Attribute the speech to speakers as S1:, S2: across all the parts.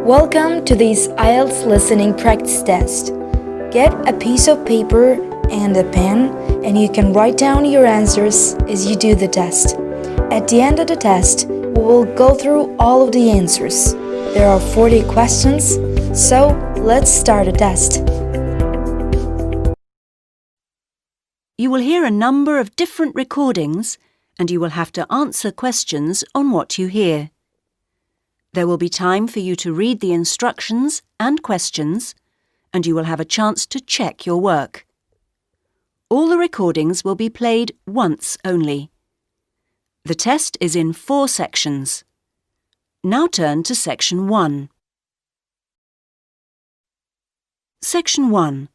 S1: Welcome to this Ielts listening practice test. Get a piece of paper and a pen, and you can write down your answers as you do the test. At the end of the test, we will go through all of the answers. There are 40 questions, so let's start the test.
S2: You will hear a number of different recordings, and you will have to answer questions on what you hear. There will be time for you to read the instructions and questions, and you will have a chance to check your work. All the recordings will be played once only. The test is in 4 sections. Now turn to Section 1. Section 1.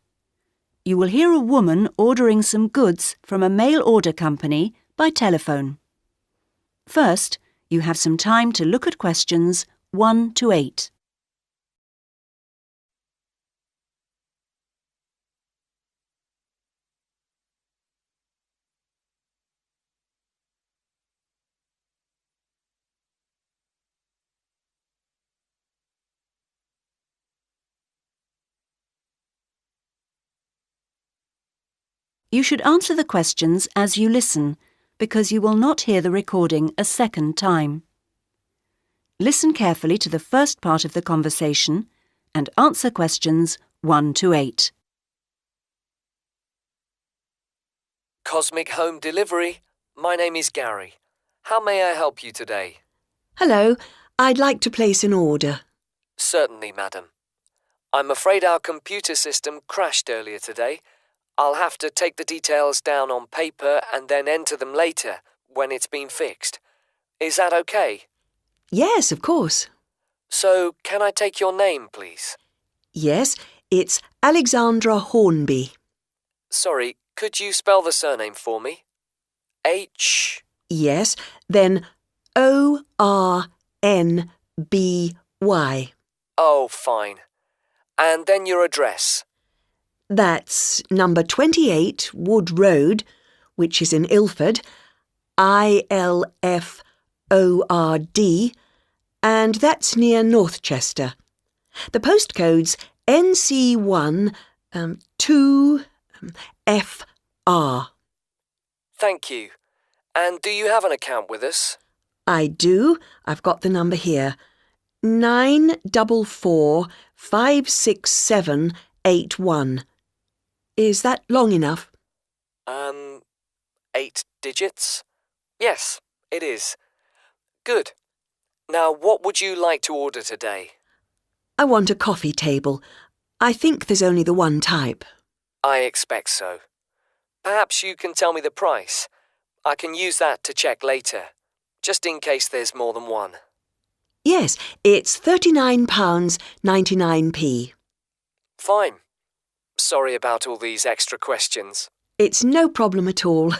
S2: You will hear a woman ordering some goods from a mail order company by telephone. First, you have some time to look at questions 1 to 8. You should answer the questions as you listen, because you will not hear the recording a second time. Listen carefully to the first part of the conversation and answer questions 1 to 8.
S3: Cosmic Home Delivery. My name is Gary. How may I help you today?
S4: Hello, I'd like to place an order.
S3: Certainly, madam. I'm afraid our computer system crashed earlier today. I'll have to take the details down on paper and then enter them later when it's been fixed. Is that okay?
S4: Yes, of course.
S3: So, can I take your name, please?
S4: Yes, it's Alexandra Hornby.
S3: Sorry, could you spell the surname for me? H...
S4: Yes, then O-R-N-B-Y.
S3: Oh, fine. And then your address.
S4: That's number 28 Wood Road, which is in Ilford, I-L-F-O-R-D, and that's near Northchester. The postcode's NC1 2FR.
S3: Thank you. And do you have an account with us?
S4: I do. I've got the number here. 944-56781. Is that long enough?
S3: 8 digits? Yes, it is. Good. Now, what would you like to order today?
S4: I want a coffee table. I think there's only the one type.
S3: I expect so. Perhaps you can tell me the price. I can use that to check later, just in case there's more than one.
S4: Yes, it's £39.99p.
S3: Fine. Sorry about all these extra questions.
S4: It's no problem at all.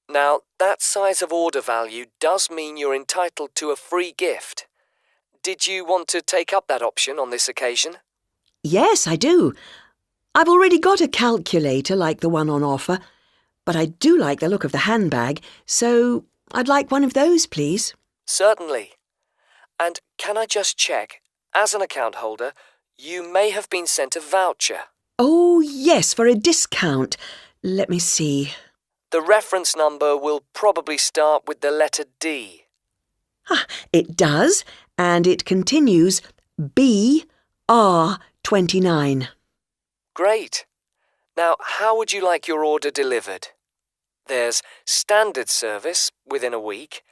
S3: Now, that size of order value does mean you're entitled to a free gift. Did you want to take up that option on this occasion?
S4: Yes, I do. I've already got a calculator like the one on offer, but I do like the look of the handbag, so I'd like one of those, please.
S3: Certainly. And can I just check, as an account holder, you may have been sent a voucher.
S4: Oh, yes, for a discount. Let me see.
S3: The reference number will probably start with the letter D.
S4: It does, and it continues BR29.
S3: Great. Now, how would you like your order delivered? There's standard service within a week,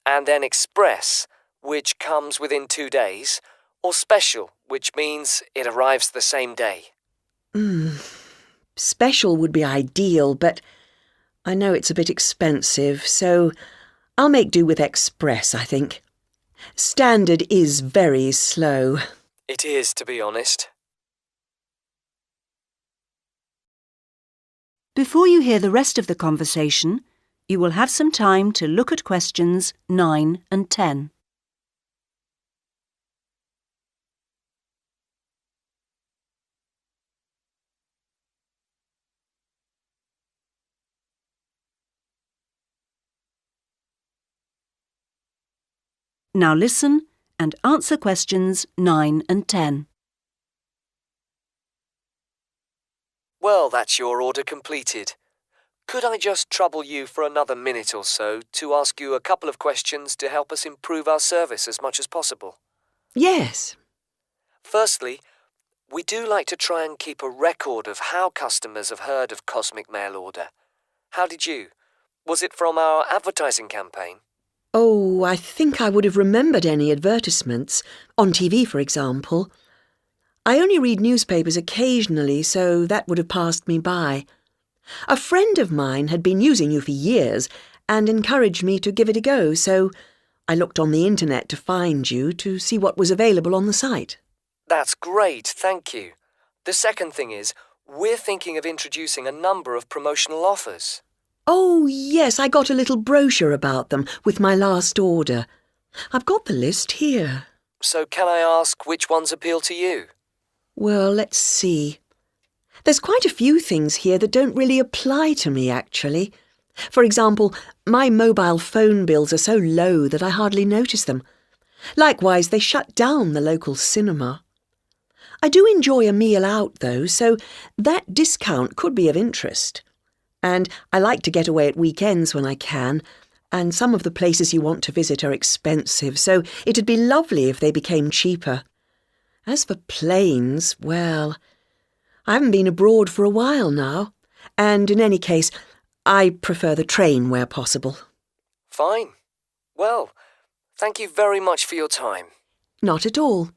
S3: and then express, which comes within 2 days, or special, which means it arrives the same day.
S4: Special would be ideal, but I know it's a bit expensive, so I'll make do with express, I think. Standard is very slow.
S3: It is, to be honest.
S2: Before you hear the rest of the conversation, you will have some time to look at questions 9 and 10. Now listen and answer questions 9 and 10.
S3: Well, that's your order completed. Could I just trouble you for another minute or so to ask you a couple of questions to help us improve our service as much as possible?
S4: Yes.
S3: Firstly, we do like to try and keep a record of how customers have heard of Cosmic Mail Order. How did you? Was it from our advertising campaign?
S4: Oh, I think I would have remembered any advertisements, on TV, for example. I only read newspapers occasionally, so that would have passed me by. A friend of mine had been using you for years and encouraged me to give it a go, so I looked on the internet to find you to see what was available on the site.
S3: That's great, thank you. The second thing is, we're thinking of introducing a number of promotional offers.
S4: Oh, yes, I got a little brochure about them with my last order. I've got the list here.
S3: So can I ask which ones appeal to you?
S4: Well, let's see. There's quite a few things here that don't really apply to me, actually. For example, my mobile phone bills are so low that I hardly notice them. Likewise, they shut down the local cinema. I do enjoy a meal out, though, so that discount could be of interest. And I like to get away at weekends when I can, and some of the places you want to visit are expensive, so it'd be lovely if they became cheaper. As for planes, well, I haven't been abroad for a while now, and in any case, I prefer the train where possible.
S3: Fine. Well, thank you very much for your time.
S4: Not at all.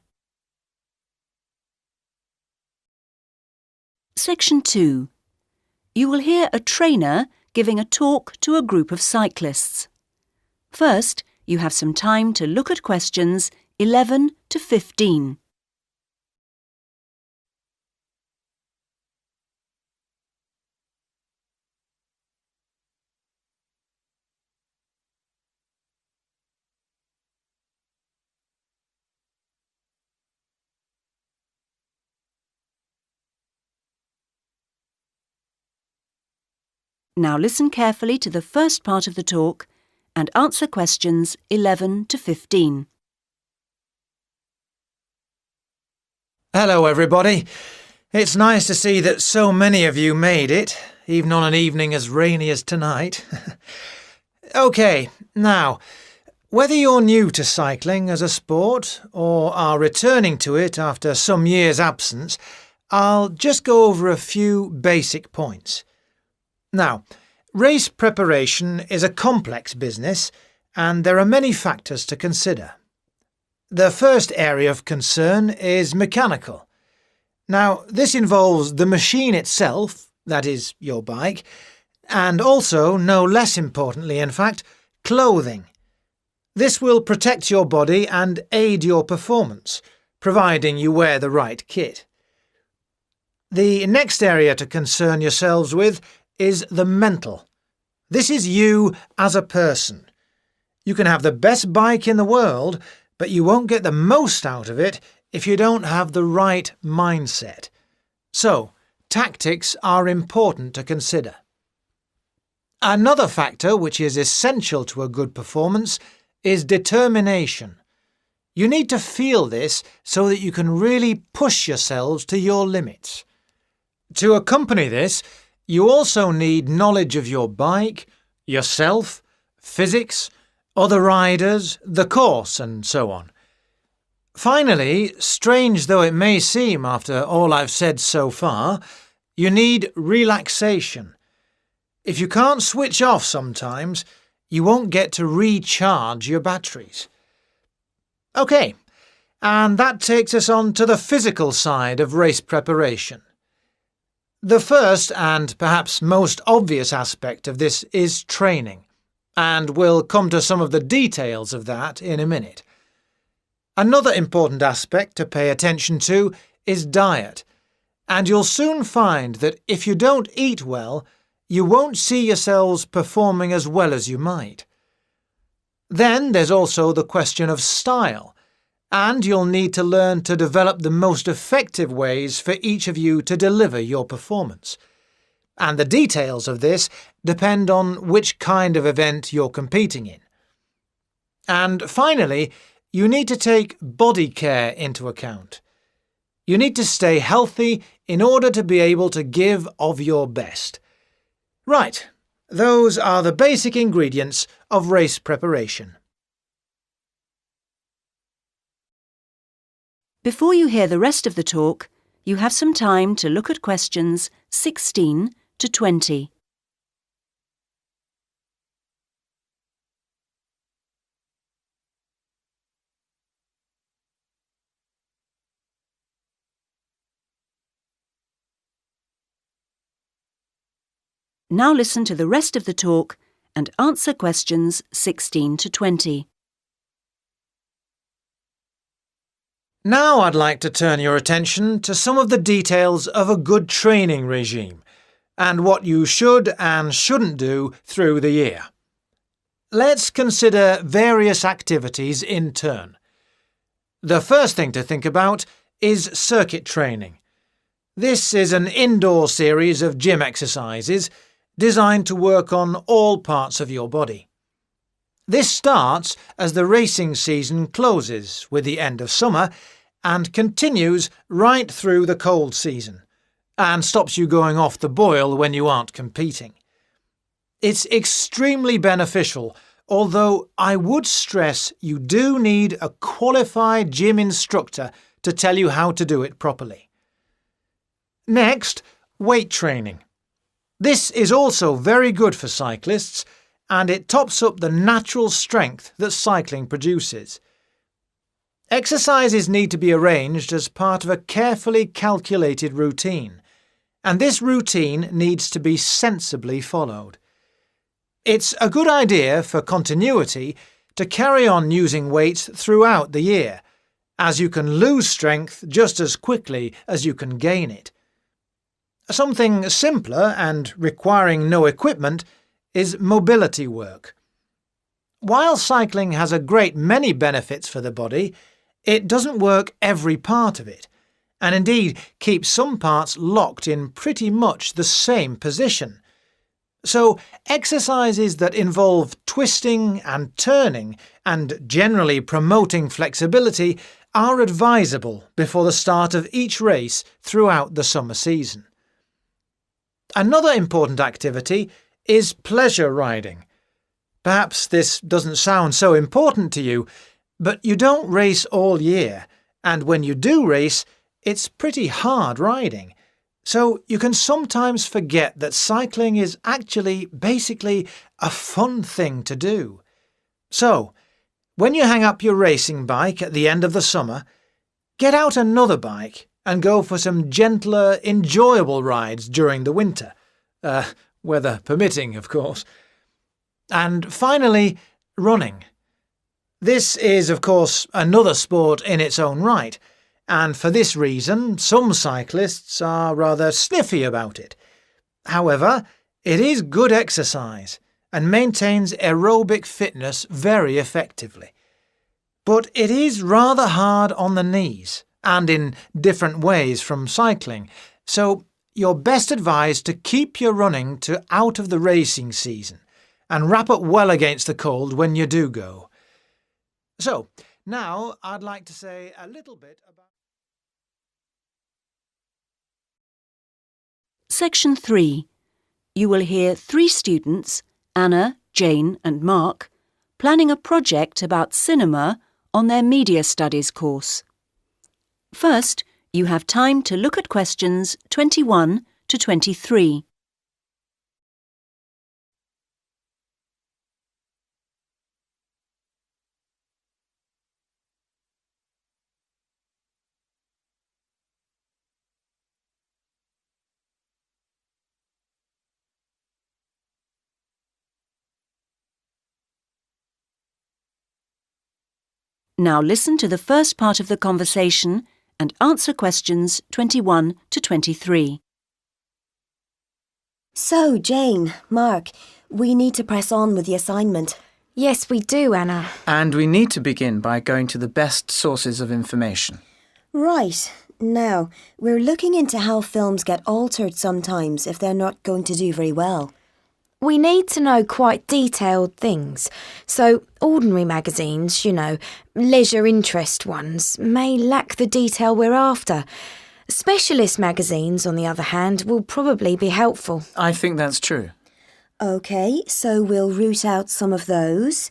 S2: Section 2. You will hear a trainer giving a talk to a group of cyclists. First, you have some time to look at questions 11 to 15. Now listen carefully to the first part of the talk and answer questions 11 to 15.
S5: Hello, everybody. It's nice to see that so many of you made it, even on an evening as rainy as tonight. OK, now, whether you're new to cycling as a sport or are returning to it after some years' absence, I'll just go over a few basic points. Now, race preparation is a complex business, and there are many factors to consider. The first area of concern is mechanical. Now, this involves the machine itself, that is, your bike, and also, no less importantly in fact, clothing. This will protect your body and aid your performance, providing you wear the right kit. The next area to concern yourselves with is the mental. This is you as a person. You can have the best bike in the world, but you won't get the most out of it if you don't have the right mindset. So, tactics are important to consider. Another factor which is essential to a good performance is determination. You need to feel this so that you can really push yourselves to your limits. To accompany this, you also need knowledge of your bike, yourself, physics, other riders, the course, and so on. Finally, strange though it may seem after all I've said so far, you need relaxation. If you can't switch off sometimes, you won't get to recharge your batteries. OK, and that takes us on to the physical side of race preparation. The first and perhaps most obvious aspect of this is training, and we'll come to some of the details of that in a minute. Another important aspect to pay attention to is diet, and you'll soon find that if you don't eat well, you won't see yourselves performing as well as you might. Then there's also the question of style, and you'll need to learn to develop the most effective ways for each of you to deliver your performance. And the details of this depend on which kind of event you're competing in. And finally, you need to take body care into account. You need to stay healthy in order to be able to give of your best. Right, those are the basic ingredients of race preparation.
S2: Before you hear the rest of the talk, you have some time to look at questions 16 to 20. Now listen to the rest of the talk and answer questions 16 to 20.
S5: Now I'd like to turn your attention to some of the details of a good training regime and what you should and shouldn't do through the year. Let's consider various activities in turn. The first thing to think about is circuit training. This is an indoor series of gym exercises designed to work on all parts of your body. This starts as the racing season closes with the end of summer and continues right through the cold season, and stops you going off the boil when you aren't competing. It's extremely beneficial, although I would stress you do need a qualified gym instructor to tell you how to do it properly. Next, weight training. This is also very good for cyclists, and it tops up the natural strength that cycling produces. Exercises need to be arranged as part of a carefully calculated routine, and this routine needs to be sensibly followed. It's a good idea for continuity to carry on using weights throughout the year, as you can lose strength just as quickly as you can gain it. Something simpler and requiring no equipment is mobility work. While cycling has a great many benefits for the body, it doesn't work every part of it, and indeed keeps some parts locked in pretty much the same position. So exercises that involve twisting and turning and generally promoting flexibility are advisable before the start of each race throughout the summer season. Another important activity is pleasure riding. Perhaps this doesn't sound so important to you, but you don't race all year, and when you do race, it's pretty hard riding. So you can sometimes forget that cycling is actually basically a fun thing to do. So, when you hang up your racing bike at the end of the summer, get out another bike and go for some gentler, enjoyable rides during the winter. Weather permitting, of course. And finally, running. This is, of course, another sport in its own right, and for this reason some cyclists are rather sniffy about it. However, it is good exercise and maintains aerobic fitness very effectively. But it is rather hard on the knees and in different ways from cycling, so you're best advised to keep your running to out of the racing season and wrap up well against the cold when you do go. So, now I'd like to say a little bit about...
S2: Section 3. You will hear 3 students, Anna, Jane and Mark, planning a project about cinema on their Media Studies course. First, you have time to look at questions 21 to 23. Now listen to the first part of the conversation and answer questions 21 to 23.
S6: So, Jane, Mark, we need to press on with the assignment.
S1: Yes, we do, Anna.
S7: And we need to begin by going to the best sources of information.
S6: Right. Now, we're looking into how films get altered sometimes if they're not going to do very well.
S1: We need to know quite detailed things. So ordinary magazines, leisure interest ones, may lack the detail we're after. Specialist magazines, on the other hand, will probably be helpful.
S7: I think that's true.
S6: OK, so we'll root out some of those.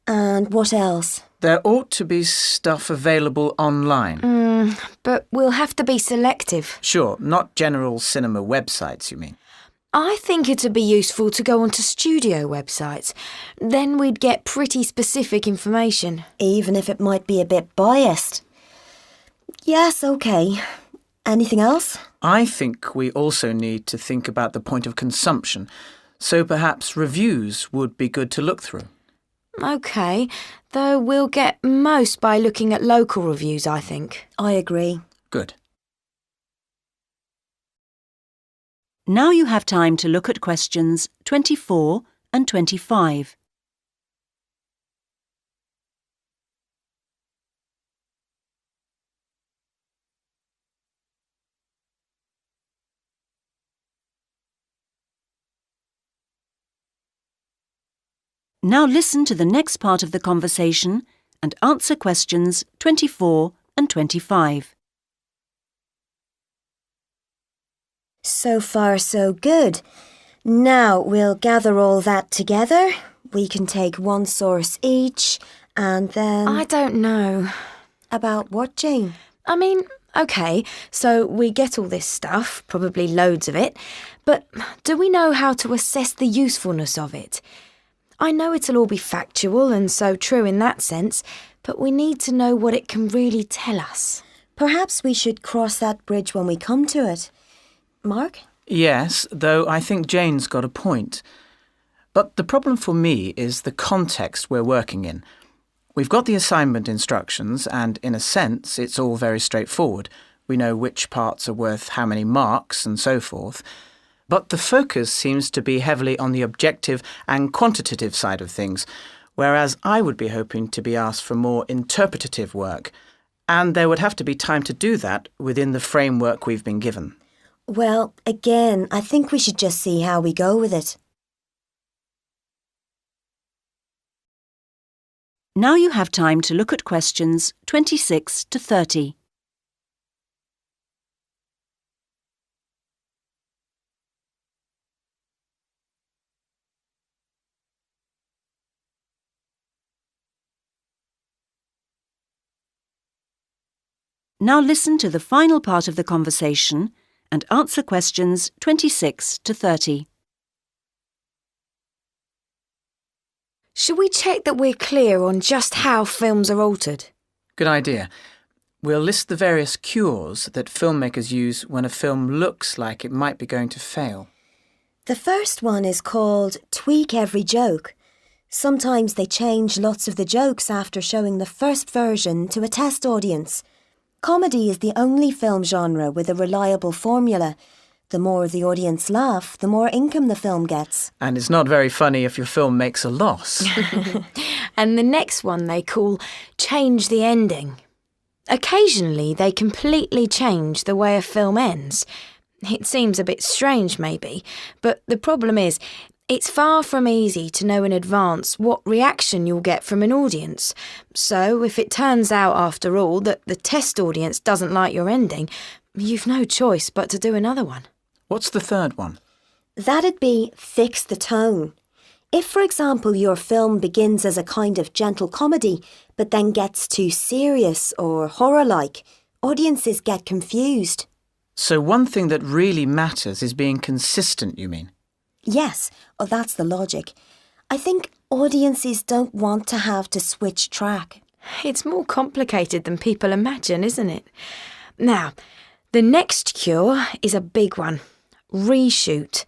S6: And what else?
S7: There ought to be stuff available online.
S1: But we'll have to be selective.
S7: Sure, not general cinema websites, you mean?
S1: I think it'd be useful to go onto studio websites. Then we'd get pretty specific information.
S6: Even if it might be a bit biased. Yes, OK. Anything else?
S7: I think we also need to think about the point of consumption, so perhaps reviews would be good to look through.
S1: OK, though we'll get most by looking at local reviews, I think.
S6: I agree.
S7: Good.
S2: Now you have time to look at questions 24 and 25. Now listen to the next part of the conversation and answer questions 24 and 25.
S6: So far, so good. Now we'll gather all that together. We can take one source each, and then...
S1: I don't know.
S6: About what, Jane?
S1: I mean, OK, so we get all this stuff, probably loads of it, but do we know how to assess the usefulness of it? I know it'll all be factual and so true in that sense, but we need to know what it can really tell us.
S6: Perhaps we should cross that bridge when we come to it. Mark?
S7: Yes, though I think Jane's got a point. But the problem for me is the context we're working in. We've got the assignment instructions, and in a sense, it's all very straightforward. We know which parts are worth how many marks and so forth. But the focus seems to be heavily on the objective and quantitative side of things, whereas I would be hoping to be asked for more interpretative work. And there would have to be time to do that within the framework we've been given.
S6: Well, again, I think we should just see how we go with it.
S2: Now you have time to look at questions 26 to 30. Now listen to the final part of the conversation and answer questions 26 to 30.
S1: Should we check that we're clear on just how films are altered?
S7: Good idea. We'll list the various cures that filmmakers use when a film looks like it might be going to fail.
S6: The first one is called Tweak Every Joke. Sometimes they change lots of the jokes after showing the first version to a test audience. Comedy is the only film genre with a reliable formula. The more the audience laugh, the more income the film gets.
S7: And it's not very funny if your film makes a loss.
S1: And the next one they call Change the Ending. Occasionally they completely change the way a film ends. It seems a bit strange maybe, but the problem is it's far from easy to know in advance what reaction you'll get from an audience. So if it turns out after all that the test audience doesn't like your ending, you've no choice but to do another one.
S7: What's the third one?
S6: That'd be fix the tone. If, for example, your film begins as a kind of gentle comedy, but then gets too serious or horror-like, audiences get confused.
S7: So one thing that really matters is being consistent, you mean?
S6: Yes, that's the logic. I think audiences don't want to have to switch track.
S1: It's more complicated than people imagine, isn't it? Now, the next cure is a big one. Reshoot.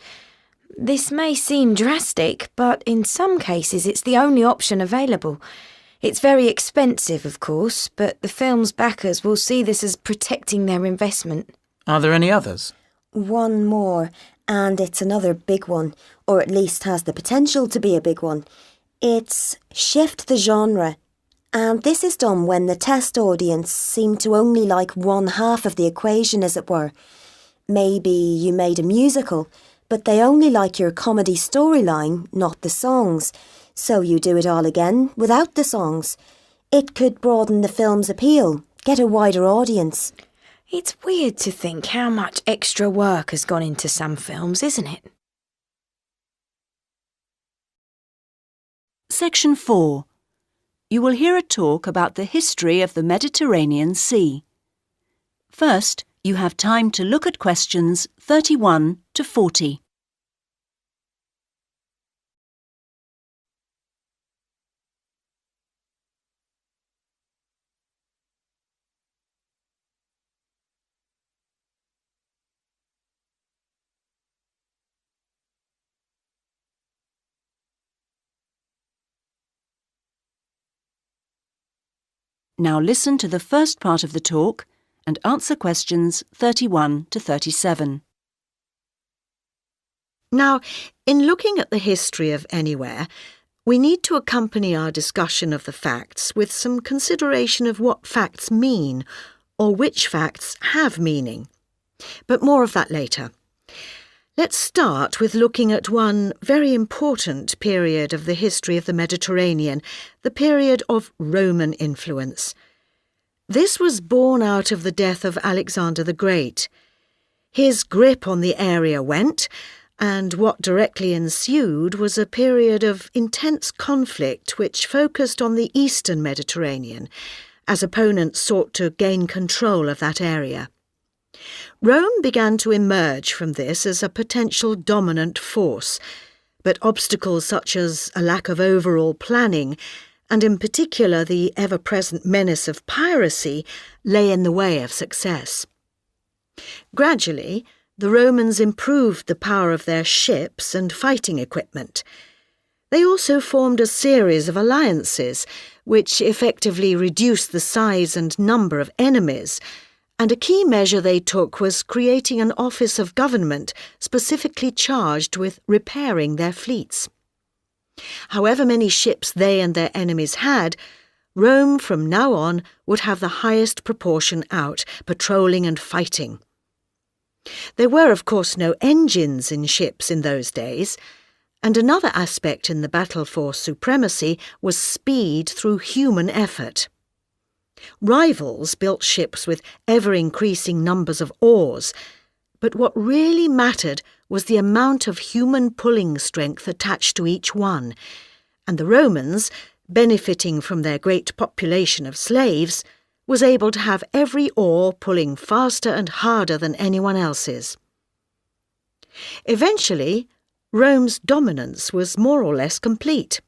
S1: This may seem drastic, but in some cases it's the only option available. It's very expensive, of course, but the film's backers will see this as protecting their investment.
S7: Are there any others?
S6: One more, and it's another big one, or at least has the potential to be a big one. It's shift the genre. And this is done when the test audience seem to only like one half of the equation, as it were. Maybe you made a musical, but they only like your comedy storyline, not the songs. So you do it all again without the songs. It could broaden the film's appeal, get a wider audience.
S1: It's weird to think how much extra work has gone into some films, isn't it?
S2: Section 4. You will hear a talk about the history of the Mediterranean Sea. First, you have time to look at questions 31 to 40. Now listen to the first part of the talk and answer questions 31 to 37.
S4: Now, in looking at the history of anywhere, we need to accompany our discussion of the facts with some consideration of what facts mean, or which facts have meaning. But more of that later. Let's start with looking at one very important period of the history of the Mediterranean, the period of Roman influence. This was born out of the death of Alexander the Great. His grip on the area went, and what directly ensued was a period of intense conflict which focused on the eastern Mediterranean, as opponents sought to gain control of that area. Rome began to emerge from this as a potential dominant force, but obstacles such as a lack of overall planning, and in particular the ever-present menace of piracy, lay in the way of success. Gradually, the Romans improved the power of their ships and fighting equipment. They also formed a series of alliances, which effectively reduced the size and number of enemies, and a key measure they took was creating an office of government specifically charged with repairing their fleets. However many ships they and their enemies had, Rome from now on would have the highest proportion out, patrolling and fighting. There were, of course, no engines in ships in those days, and another aspect in the battle for supremacy was speed through human effort. Rivals built ships with ever-increasing numbers of oars, but what really mattered was the amount of human pulling strength attached to each one, and the Romans, benefiting from their great population of slaves, was able to have every oar pulling faster and harder than anyone else's. Eventually, Rome's dominance was more or less complete.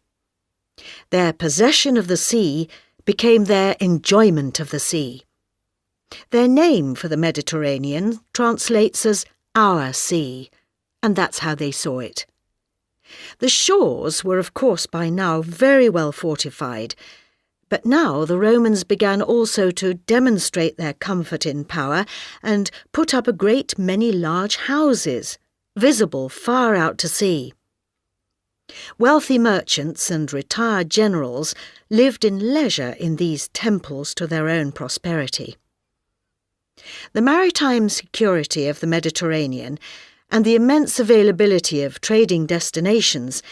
S4: Their possession of the sea became their enjoyment of the sea. Their name for the Mediterranean translates as our sea, and that's how they saw it. The shores were, of course, by now very well fortified, but now the Romans began also to demonstrate their comfort in power and put up a great many large houses, visible far out to sea. Wealthy merchants and retired generals lived in leisure in these temples to their own prosperity. The maritime security of the Mediterranean and the immense availability of trading destinations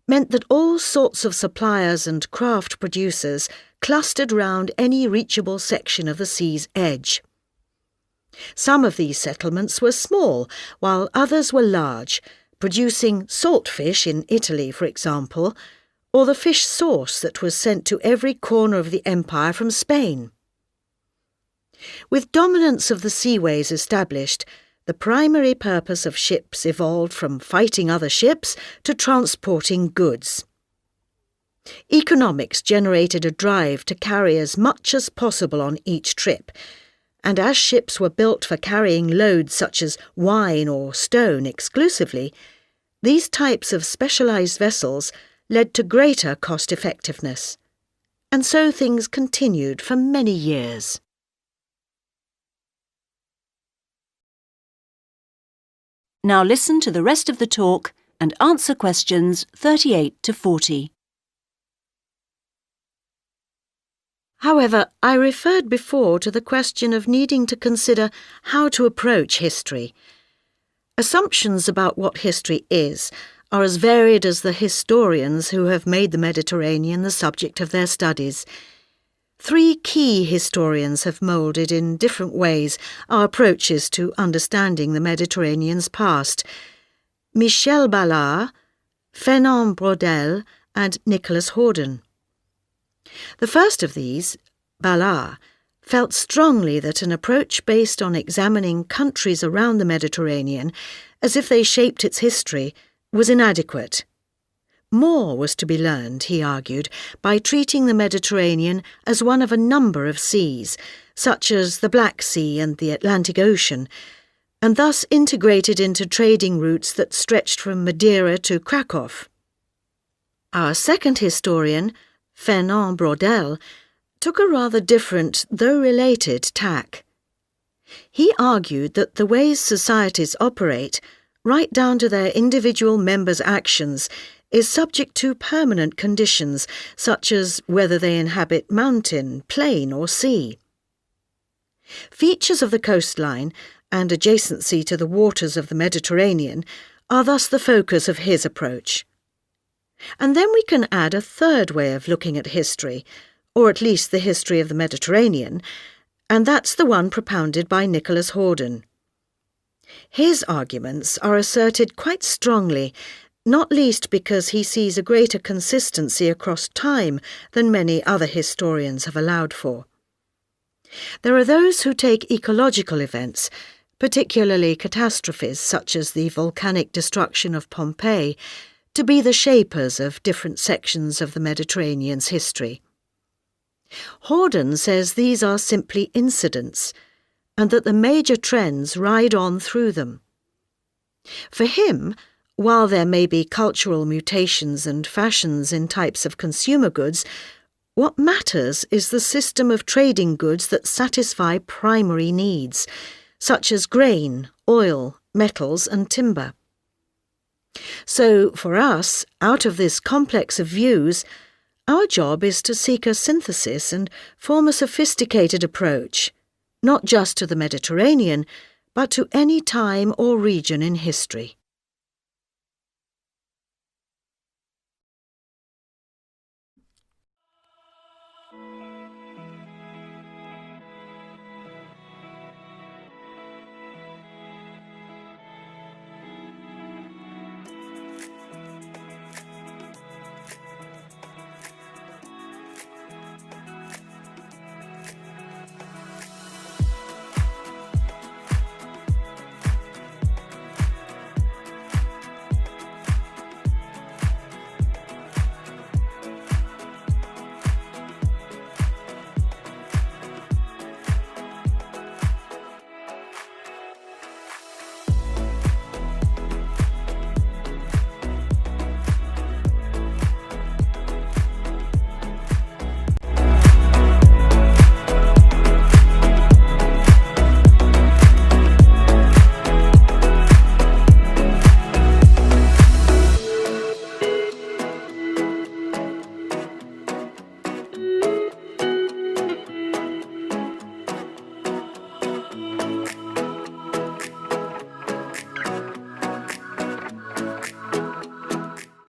S4: meant that all sorts of suppliers and craft producers clustered round any reachable section of the sea's edge. Some of these settlements were small, while others were large, producing saltfish in Italy, for example, or the fish sauce that was sent to every corner of the empire from Spain. With dominance of the seaways established, the primary purpose of ships evolved from fighting other ships to transporting goods. Economics generated a drive to carry as much as possible on each trip, and as ships were built for carrying loads such as wine or stone exclusively, these types of specialised vessels led to greater cost-effectiveness. And so things continued for many years.
S2: Now listen to the rest of the talk and answer questions 38 to 40.
S4: However, I referred before to the question of needing to consider how to approach history.
S8: Assumptions about what history is are as varied as the historians who have made the Mediterranean the subject of their studies. 3 key historians have moulded in different ways our approaches to understanding the Mediterranean's past: Michel Ballard, Fernand Braudel and Nicholas Horden. The first of these, Ballard, felt strongly that an approach based on examining countries around the Mediterranean as if they shaped its history was inadequate. More was to be learned, he argued, by treating the Mediterranean as one of a number of seas, such as the Black Sea and the Atlantic Ocean, and thus integrated into trading routes that stretched from Madeira to Krakow. Our second historian, Fernand Braudel, took a rather different, though related, tack. He argued that the ways societies operate, right down to their individual members' actions, is subject to permanent conditions, such as whether they inhabit mountain, plain or sea. Features of the coastline and adjacency to the waters of the Mediterranean are thus the focus of his approach. And then we can add a third way of looking at history, or at least the history of the Mediterranean, and that's the one propounded by Nicholas Horden. His arguments are asserted quite strongly, not least because he sees a greater consistency across time than many other historians have allowed for. There are those who take ecological events, particularly catastrophes such as the volcanic destruction of Pompeii, to be the shapers of different sections of the Mediterranean's history. Horden says these are simply incidents, and that the major trends ride on through them. For him, while there may be cultural mutations and fashions in types of consumer goods, what matters is the system of trading goods that satisfy primary needs, such as grain, oil, metals and timber. So, for us, out of this complex of views, our job is to seek a synthesis and form a sophisticated approach, not just to the Mediterranean, but to any time or region in history.